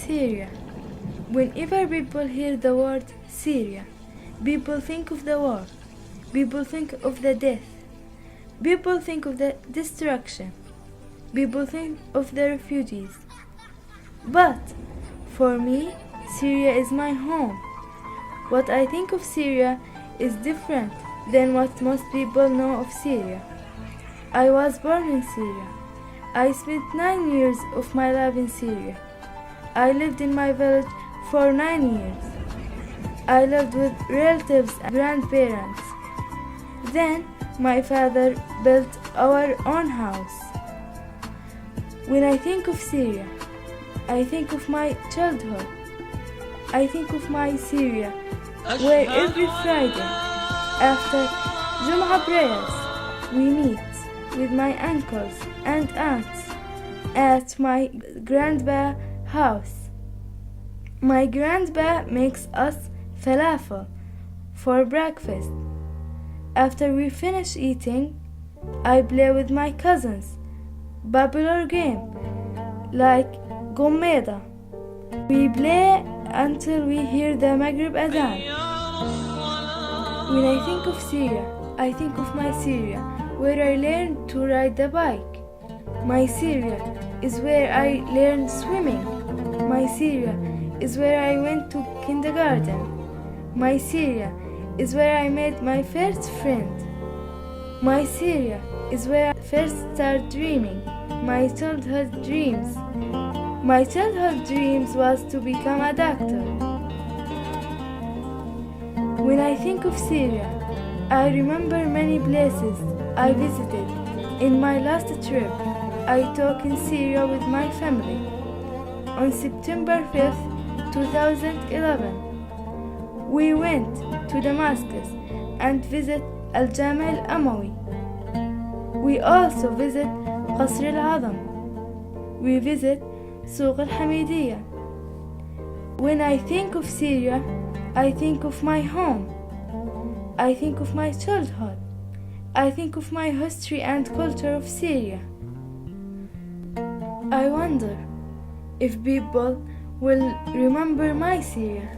Syria. Whenever people hear the word Syria, people think of the war. People think of the death. People think of the destruction. People think of the refugees. But for me, Syria is my home. What I think of Syria is different than what most people know of Syria. I was born in Syria. I spent 9 years of my life in Syria. I lived in my village for 9 years. I lived with relatives and grandparents. Then my father built our own house. When I think of Syria, I think of my childhood. I think of my Syria, where every Friday after Jum'ah prayers we meet with my uncles and aunts at my grandpa's house. My grandpa makes us falafel for breakfast. After we finish eating, I play with my cousins, popular game like Gomeda. We play until we hear the Maghrib Adhan. When I think of Syria, I think of my Syria, where I learned to ride the bike. My Syria is where I learned swimming. My Syria is where I went to kindergarten. My Syria is where I made my first friend. My Syria is where I first started dreaming my childhood dreams. My childhood dreams was to become a doctor. When I think of Syria, I remember many places I visited. In my last trip, I took in Syria with my family. On September 5th, 2011, we went to Damascus and visit Al-Jami al-Amawi. We also visit Qasr al-Azam. We visit Souq al-Hamidiyya. When I think of Syria, I think of my home. I think of my childhood. I think of my history and culture of Syria. I wonder if people will remember my Syria.